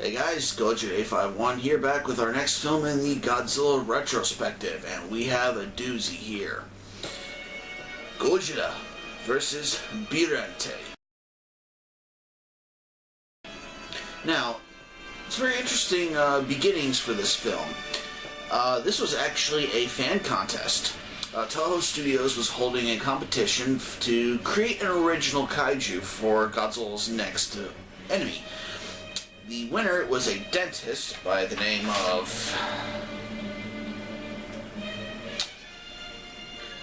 Hey guys, Godzilla851 here, back with our next film in the Godzilla Retrospective, and we have a doozy here. Godzilla versus Biollante. Now, it's very interesting beginnings for this film. This was actually a fan contest. TOHO Studios was holding a competition to create an original kaiju for Godzilla's next enemy. The winner was a dentist by the name of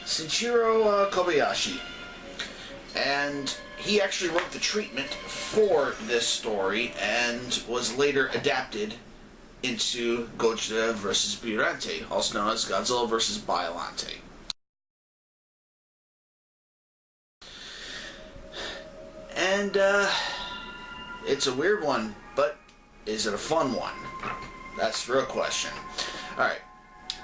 Shinichiro Kobayashi, and he actually wrote the treatment for this story and was later adapted into Godzilla vs. Biollante, also known as Godzilla vs. Biollante. And it's a weird one, but is it a fun one? That's the real question. Alright,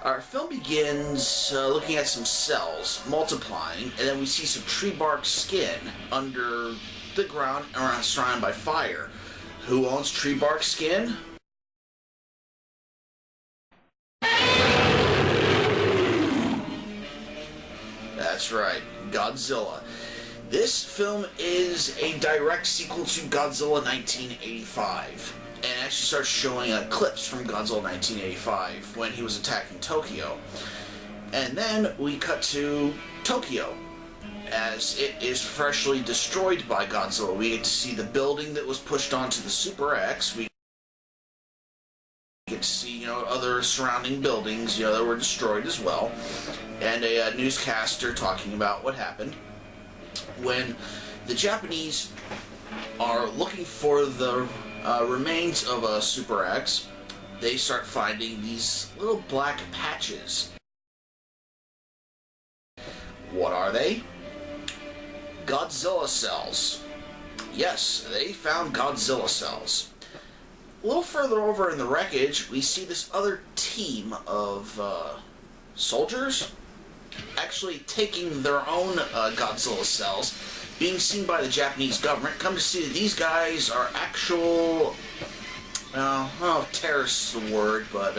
our film begins looking at some cells multiplying, and then we see some tree bark skin under the ground around, surrounded by fire. Who owns tree bark skin? That's right, Godzilla. This film is a direct sequel to Godzilla 1985, and actually starts showing clips from Godzilla 1985 when he was attacking Tokyo. And then we cut to Tokyo as it is freshly destroyed by Godzilla. We get to see the building that was pushed onto the Super X. We get to see, other surrounding buildings, that were destroyed as well, and a newscaster talking about what happened. When the Japanese are looking for the remains of a Super X, they start finding these little black patches. What are they? Godzilla cells. Yes, they found Godzilla cells. A little further over in the wreckage, we see this other team of soldiers actually taking their own Godzilla cells, being seen by the Japanese government. Come to see that these guys are actual, I don't know if terrorists is the word, but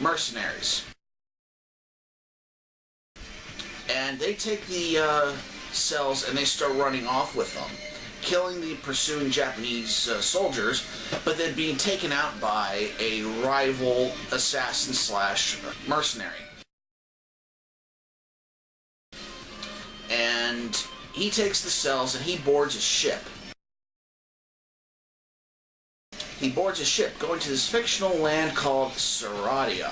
mercenaries. And they take the cells and they start running off with them, killing the pursuing Japanese soldiers, but then being taken out by a rival assassin slash mercenary. And he takes the cells and he boards a ship. He boards a ship going to this fictional land called Saradia.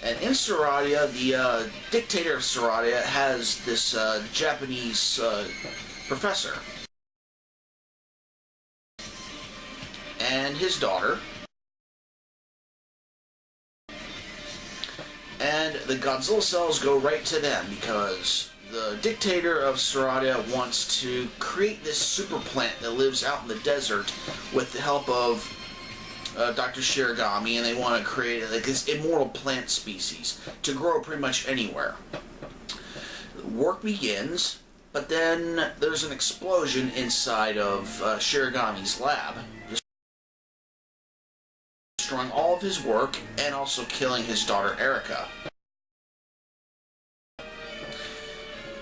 And in Saradia, the dictator of Saradia has this Japanese professor and his daughter. And the Godzilla cells go right to them because the dictator of Saradia wants to create this super plant that lives out in the desert with the help of Dr. Shiragami, and they want to create this immortal plant species to grow pretty much anywhere. Work begins, but then there's an explosion inside of Shiragami's lab, destroying all of his work and also killing his daughter Erica.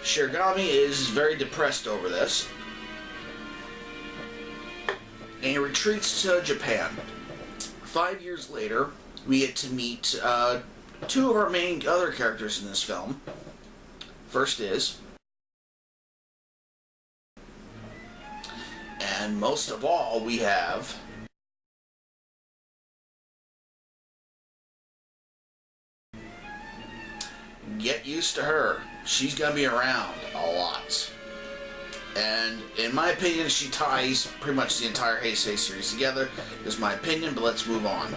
Shiragami is very depressed over this, and he retreats to Japan. 5 years later, we get to meet two of our main other characters in this film. First is, and most of all, we have get used to her. She's gonna be around a lot. And in my opinion, she ties pretty much the entire Heisei series together. Is my opinion, but let's move on.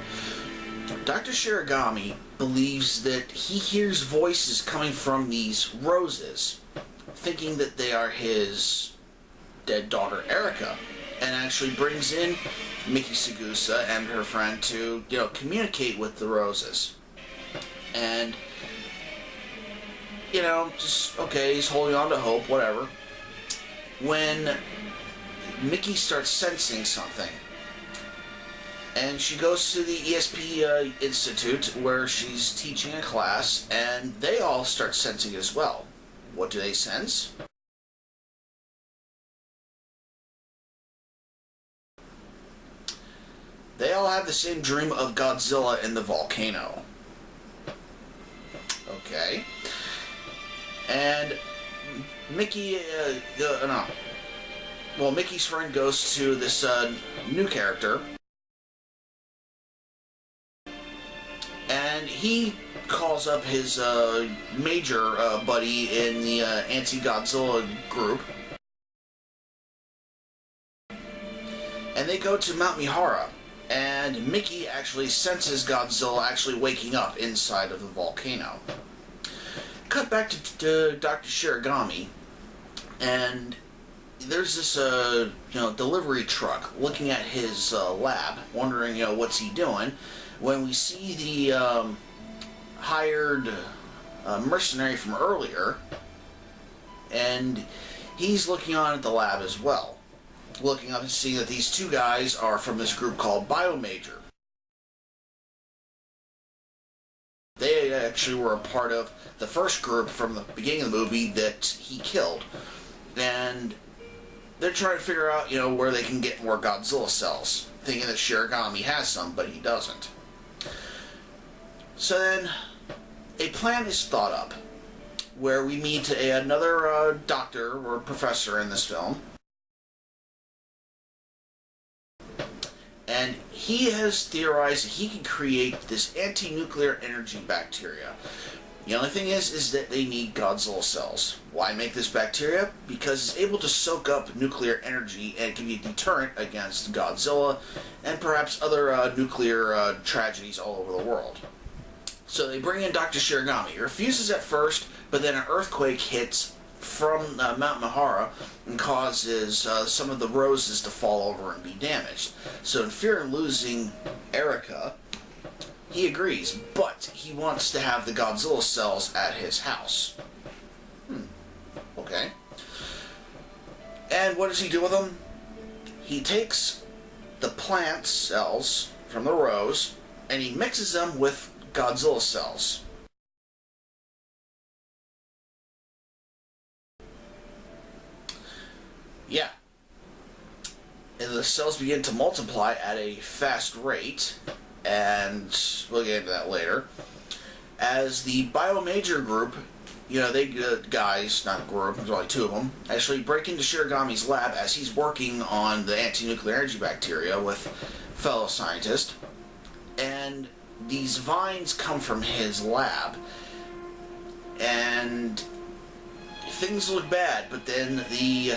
Dr. Shiragami believes that he hears voices coming from these roses, thinking that they are his dead daughter Erica, and actually brings in Miki Sagusa and her friend to, communicate with the roses. And just, okay, he's holding on to hope, whatever. When Mickey starts sensing something. And she goes to the ESP Institute where she's teaching a class, and they all start sensing it as well. What do they sense? They all have the same dream of Godzilla in the volcano. Okay. And Mickey, Mickey's friend goes to this new character, and he calls up his major buddy in the anti-Godzilla group, and they go to Mount Mihara, and Mickey actually senses Godzilla actually waking up inside of the volcano. Cut back to Dr. Shiragami, and there's this delivery truck looking at his lab, wondering what's he doing, when we see the hired mercenary from earlier, and he's looking on at the lab as well, looking up and seeing that these two guys are from this group called Biollante. They actually were a part of the first group from the beginning of the movie that he killed. And they're trying to figure out, where they can get more Godzilla cells, thinking that Shiragami has some, but he doesn't. So then, a plan is thought up, where we meet another doctor or professor in this film. And he has theorized that he can create this anti-nuclear energy bacteria. The only thing is that they need Godzilla cells. Why make this bacteria? Because it's able to soak up nuclear energy and it can be a deterrent against Godzilla and perhaps other nuclear tragedies all over the world. So they bring in Dr. Shiragami. He refuses at first, but then an earthquake hits from Mount Mihara and causes some of the roses to fall over and be damaged. So in fear of losing Erica, he agrees, but he wants to have the Godzilla cells at his house. Okay. And what does he do with them? He takes the plant cells from the rose and he mixes them with Godzilla cells. Yeah. And the cells begin to multiply at a fast rate, and we'll get into that later. As the Biomajor group, they guys, not group, there's only two of them, actually break into Shiragami's lab as he's working on the anti-nuclear energy bacteria with fellow scientists. And these vines come from his lab, and things look bad, but then the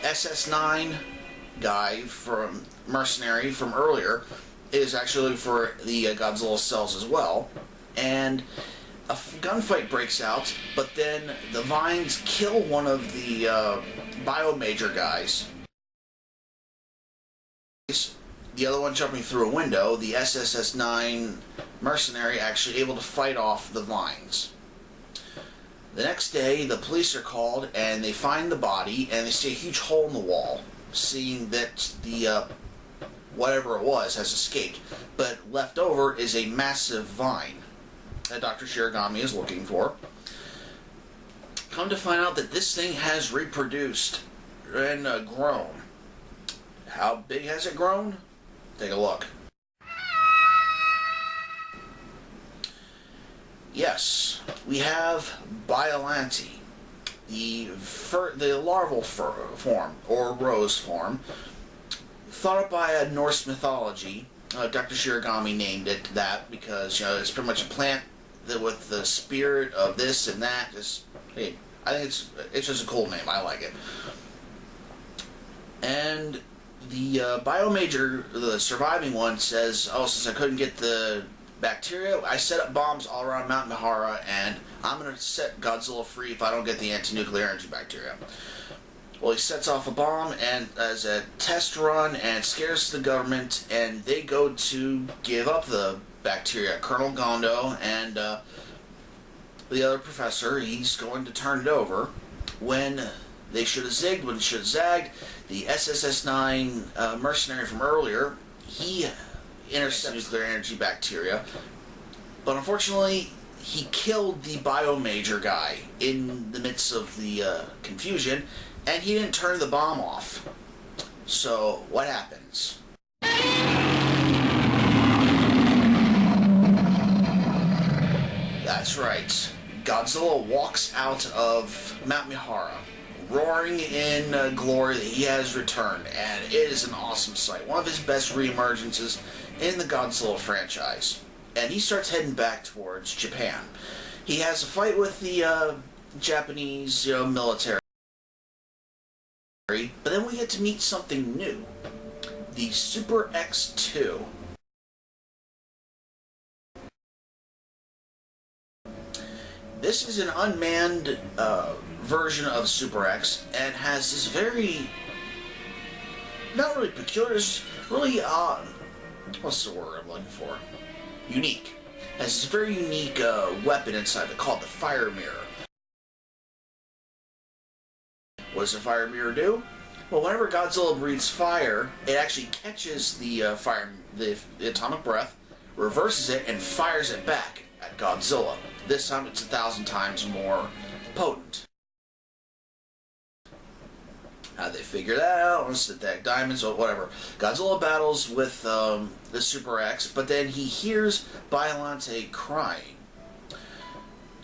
SS9 guy from mercenary from earlier is actually for the Godzilla cells as well, and a gunfight breaks out, but then the vines kill one of the Biomajor guys. The other one jumping through a window, the SSS9 mercenary actually able to fight off the vines. The next day, the police are called, and they find the body, and they see a huge hole in the wall, seeing that the, whatever it was, has escaped. But left over is a massive vine that Dr. Shiragami is looking for. Come to find out that this thing has reproduced and grown. How big has it grown? Take a look. Yes, we have Biollante, the larval form, or rose form, thought up by Norse mythology. Dr. Shiragami named it that because, it's pretty much a plant that with the spirit of this and that. Hey, I think it's just a cool name. I like it. And the Biomajor, the surviving one, says, since I couldn't get the bacteria, I set up bombs all around Mount Mihara, and I'm going to set Godzilla free if I don't get the anti-nuclear energy bacteria. Well, he sets off a bomb and as a test run, and it scares the government, and they go to give up the bacteria. Colonel Gondo and the other professor, he's going to turn it over when They should have zigged when it should have zagged. The SSS-9 mercenary from earlier, he intercepts nuclear energy bacteria, but unfortunately, he killed the biomajor guy in the midst of the confusion, and he didn't turn the bomb off. So, what happens? That's right. Godzilla walks out of Mount Mihara, roaring in glory that he has returned, and it is an awesome sight. One of his best reemergences in the Godzilla franchise. And he starts heading back towards Japan. He has a fight with the Japanese, military. But then we get to meet something new. The Super X-2. This is an unmanned version of Super X, and has this very, not really peculiar, it's really, what's the word I'm looking for? Unique. Has this very unique weapon inside it called the Fire Mirror. What does the Fire Mirror do? Well, whenever Godzilla breathes fire, it actually catches the the atomic breath, reverses it, and fires it back at Godzilla. This time it's 1,000 times more potent. How they figure that out? Synthetic diamonds or whatever. Godzilla battles with the Super X, but then he hears Biollante crying.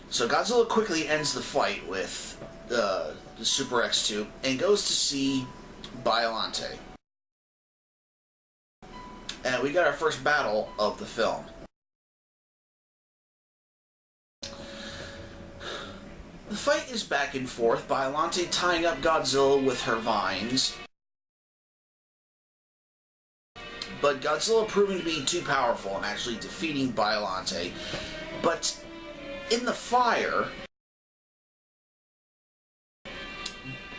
So Godzilla quickly ends the fight with the Super X2 and goes to see Biollante. And we got our first battle of the film. The fight is back and forth, Biollante tying up Godzilla with her vines, but Godzilla proving to be too powerful and actually defeating Biollante. But in the fire,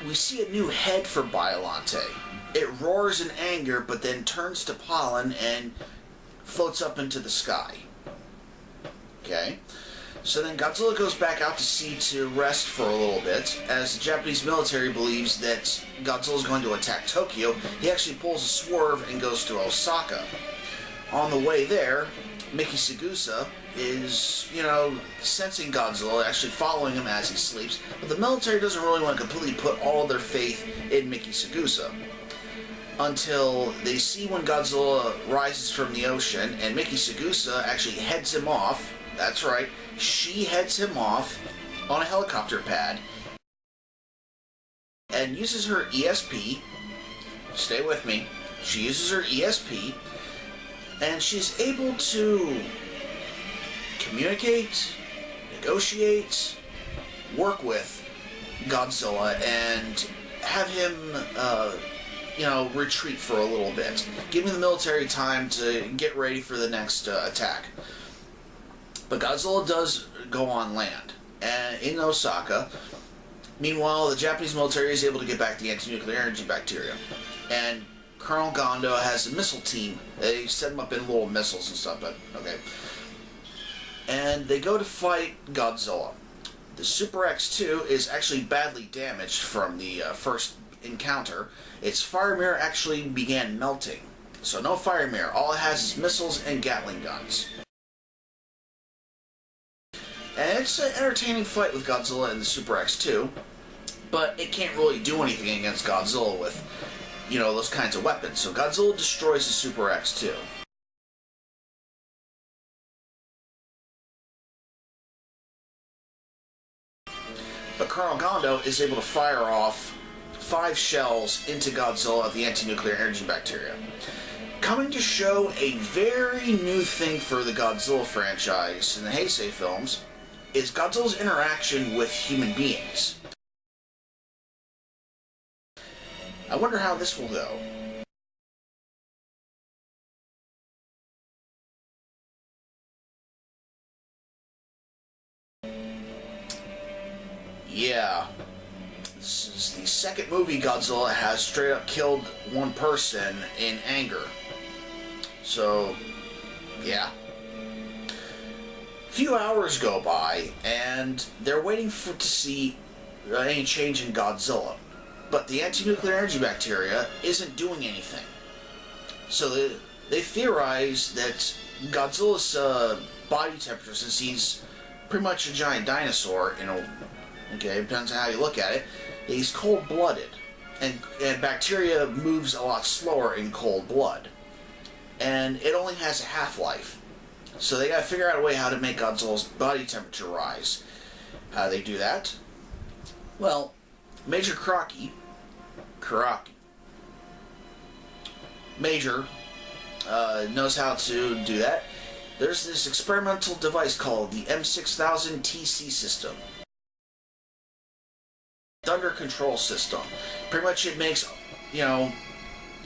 we see a new head for Biollante. It roars in anger, but then turns to pollen and floats up into the sky. Okay? So then Godzilla goes back out to sea to rest for a little bit, as the Japanese military believes that Godzilla is going to attack Tokyo. He actually pulls a swerve and goes to Osaka. On the way there, Miki Sagusa is, sensing Godzilla, actually following him as he sleeps, but the military doesn't really want to completely put all their faith in Miki Sagusa. Until they see when Godzilla rises from the ocean, and Miki Sagusa actually heads him off. That's right, she heads him off on a helicopter pad and uses her ESP. Stay with me. She uses her ESP, and she's able to communicate, negotiate, work with Godzilla, and have him, retreat for a little bit, giving the military time to get ready for the next attack. But Godzilla does go on land, and in Osaka. Meanwhile, the Japanese military is able to get back the anti-nuclear energy bacteria, and Colonel Gondo has a missile team. They set them up in little missiles and stuff, but okay. And they go to fight Godzilla. The Super X2 is actually badly damaged from the first encounter. Its fire mirror actually began melting. So no fire mirror. All it has is missiles and Gatling guns. And it's an entertaining fight with Godzilla and the Super X2, but it can't really do anything against Godzilla with, those kinds of weapons. So Godzilla destroys the Super X2. But Colonel Gondo is able to fire off 5 shells into Godzilla of the anti-nuclear energy bacteria. Coming to show a very new thing for the Godzilla franchise in the Heisei films is Godzilla's interaction with human beings. I wonder how this will go. Yeah. This is the second movie Godzilla has straight up killed one person in anger. So, yeah. A few hours go by, and they're waiting to see any change in Godzilla. But the anti-nuclear energy bacteria isn't doing anything. So they theorize that Godzilla's body temperature, since he's pretty much a giant dinosaur, okay, depends on how you look at it, he's cold-blooded. And bacteria moves a lot slower in cold blood. And it only has a half-life. So they gotta figure out a way how to make Godzilla's body temperature rise. How do they do that? Well, Major Major knows how to do that. There's this experimental device called the M6000 TC system. Thunder control system. Pretty much it makes,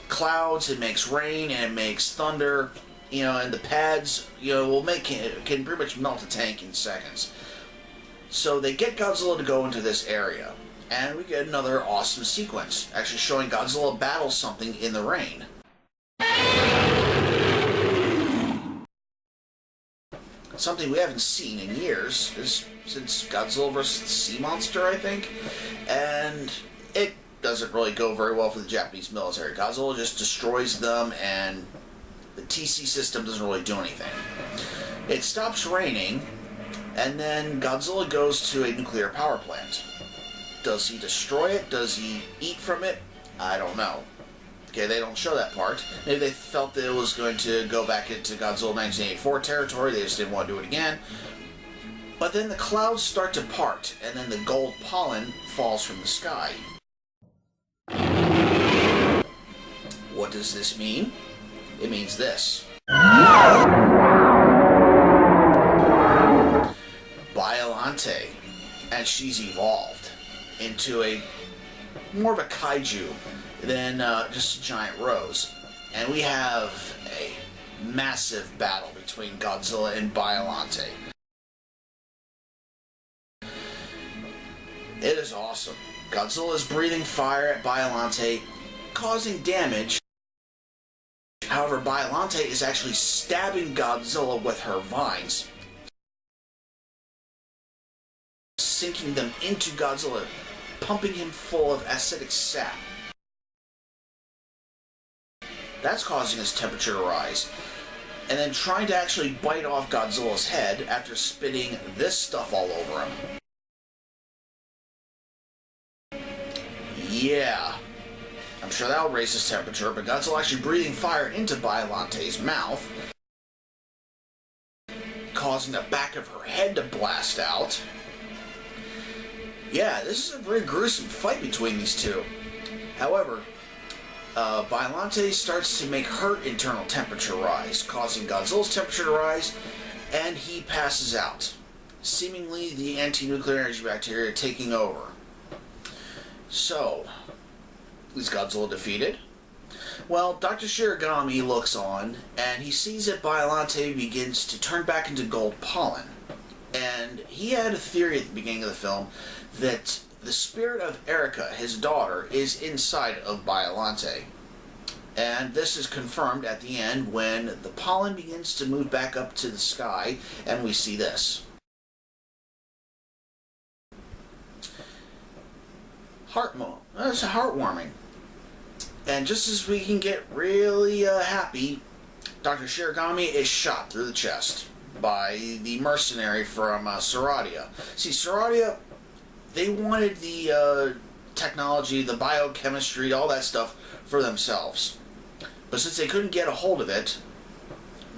clouds, it makes rain, and it makes thunder, and the pads, can pretty much melt a tank in seconds. So they get Godzilla to go into this area, and we get another awesome sequence, actually showing Godzilla battle something in the rain. Something we haven't seen in years, since Godzilla vs. the Sea Monster, I think, and it doesn't really go very well for the Japanese military. Godzilla just destroys them, and the TC system doesn't really do anything. It stops raining, and then Godzilla goes to a nuclear power plant. Does he destroy it? Does he eat from it? I don't know. Okay, they don't show that part. Maybe they felt that it was going to go back into Godzilla 1984 territory. They just didn't want to do it again. But then the clouds start to part, and then the gold pollen falls from the sky. What does this mean? It means this. Biollante. And she's evolved into more of a kaiju than just a giant rose. And we have a massive battle between Godzilla and Biollante. It is awesome. Godzilla is breathing fire at Biollante, causing damage. However, Biollante is actually stabbing Godzilla with her vines, sinking them into Godzilla, pumping him full of acidic sap. That's causing his temperature to rise. And then trying to actually bite off Godzilla's head after spitting this stuff all over him. Yeah. I'm sure that'll raise his temperature, but Godzilla actually breathing fire into Biollante's mouth, causing the back of her head to blast out. Yeah, this is a very gruesome fight between these two. However, Biollante starts to make her internal temperature rise, causing Godzilla's temperature to rise, and he passes out. Seemingly the anti-nuclear energy bacteria taking over. So, is Godzilla defeated? Well, Dr. Shiragami looks on, and he sees that Biollante begins to turn back into gold pollen. And he had a theory at the beginning of the film that the spirit of Erica, his daughter, is inside of Biollante. And this is confirmed at the end when the pollen begins to move back up to the sky, and we see this. It's heartwarming. And just as we can get really happy, Dr. Shiragami is shot through the chest by the mercenary from Saradia. See, Saradia, they wanted the technology, the biochemistry, all that stuff for themselves. But since they couldn't get a hold of it,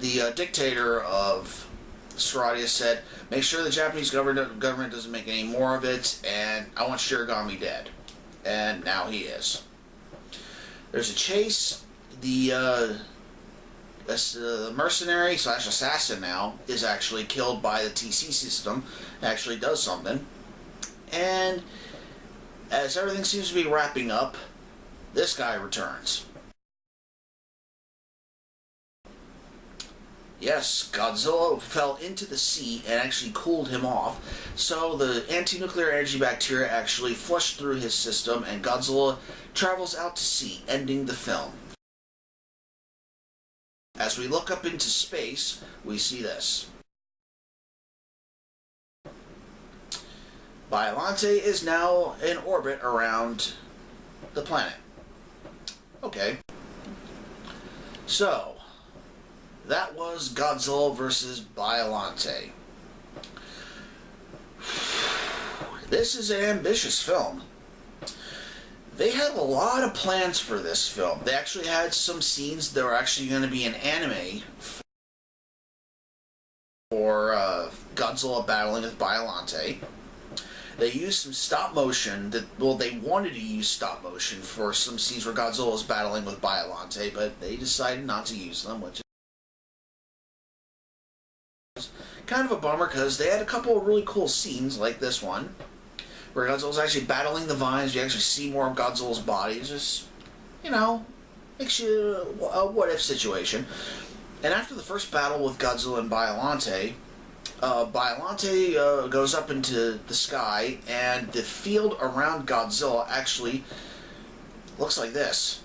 the dictator of Saradia said, make sure the Japanese government doesn't make any more of it, and I want Shiragami dead. And now he is. There's a chase. The mercenary / assassin now is actually killed by the TC system. Actually does something. And as everything seems to be wrapping up, this guy returns. Yes, Godzilla fell into the sea and actually cooled him off. So the anti-nuclear energy bacteria actually flushed through his system, and Godzilla travels out to sea, ending the film. As we look up into space, we see this. Biollante is now in orbit around the planet. Okay. So, that was Godzilla vs. Biollante. This is an ambitious film. They had a lot of plans for this film. They actually had some scenes that were actually going to be an anime for Godzilla battling with Biollante. They used some stop motion they wanted to use stop motion for some scenes where Godzilla was battling with Biollante, but they decided not to use them, which is kind of a bummer because they had a couple of really cool scenes like this one where Godzilla's actually battling the vines. You actually see more of Godzilla's body. It's just, makes you a what-if situation. And after the first battle with Godzilla and Biollante, Biollante goes up into the sky, and the field around Godzilla actually looks like this.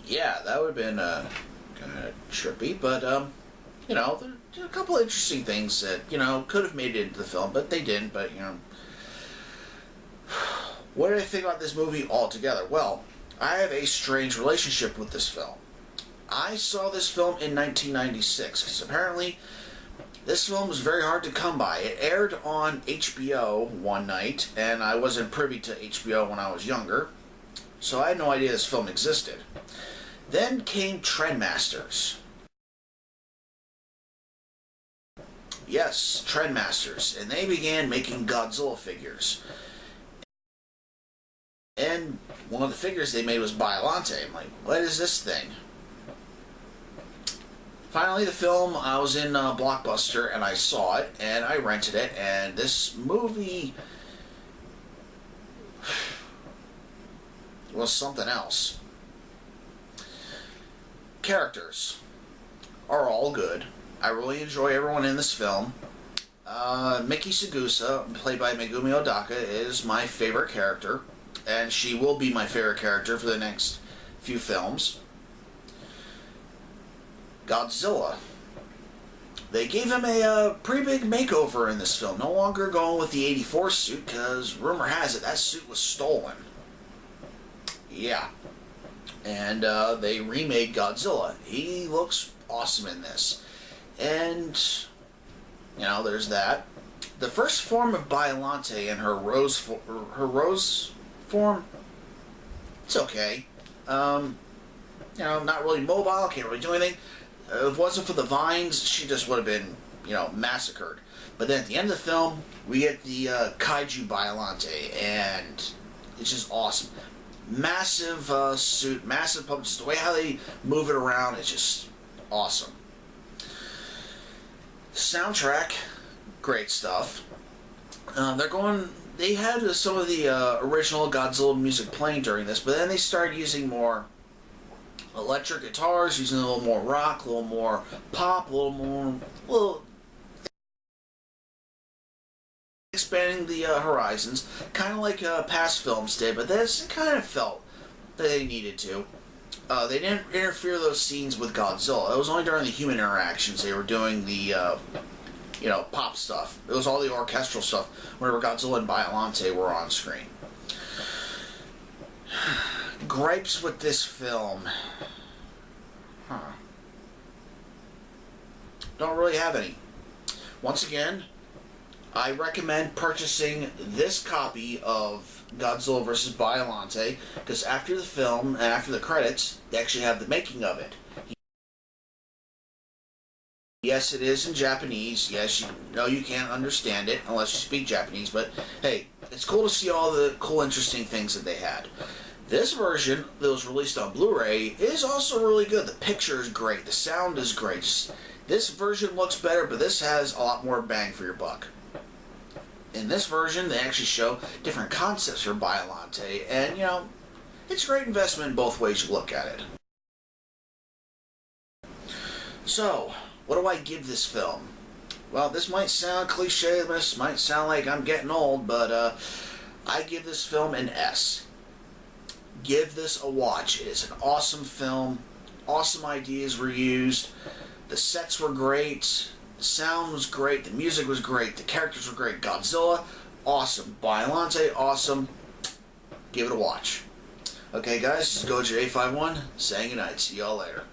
Yeah, that would have been kind of trippy, but, there are a couple of interesting things that, could have made it into the film, but they didn't, but, What did I think about this movie altogether? Well, I have a strange relationship with this film. I saw this film in 1996, because apparently this film was very hard to come by. It aired on HBO one night, and I wasn't privy to HBO when I was younger, so I had no idea this film existed. Then came Trendmasters. Yes, Trendmasters, and they began making Godzilla figures. And one of the figures they made was Biollante. I'm like, what is this thing? Finally, the film, I was in Blockbuster, and I saw it, and I rented it, and this movie was something else. Characters are all good. I really enjoy everyone in this film. Miki Sagusa, played by Megumi Odaka, is my favorite character, and she will be my favorite character for the next few films. Godzilla. They gave him a pretty big makeover in this film. No longer going with the 84 suit, because rumor has it that suit was stolen. Yeah. And they remade Godzilla. He looks awesome in this. And, there's that. The first form of Biollante in her rose form, it's okay. Not really mobile, can't really do anything. If it wasn't for the vines, she just would have been, massacred. But then at the end of the film, we get the Kaiju Biollante, and it's just awesome. Massive suit, massive puppet, just the way how they move it around, it's just awesome. Soundtrack, great stuff. They had some of the original Godzilla music playing during this, but then they started using more electric guitars, using a little more rock, a little more pop, a little expanding the horizons, kind of like past films did, but this kind of felt that they needed to. They didn't interfere those scenes with Godzilla. It was only during the human interactions they were doing the, pop stuff. It was all the orchestral stuff whenever Godzilla and Biollante were on screen. Gripes with this film. Don't really have any. Once again, I recommend purchasing this copy of Godzilla vs. Biollante, because after the film and after the credits, they actually have the making of it. Yes, it is in Japanese. Yes, you can't understand it unless you speak Japanese, but hey, it's cool to see all the cool, interesting things that they had. This version that was released on Blu-ray is also really good. The picture is great. The sound is great. This version looks better, but this has a lot more bang for your buck. In this version, they actually show different concepts for Biollante, and, it's a great investment in both ways you look at it. So, what do I give this film? Well, this might sound cliche, this might sound like I'm getting old, but I give this film an S. Give this a watch. It is an awesome film. Awesome ideas were used. The sets were great. The sound was great. The music was great. The characters were great. Godzilla, awesome. Biollante, awesome. give it a watch. Okay, guys, this is Gojo851 saying goodnight. See y'all later.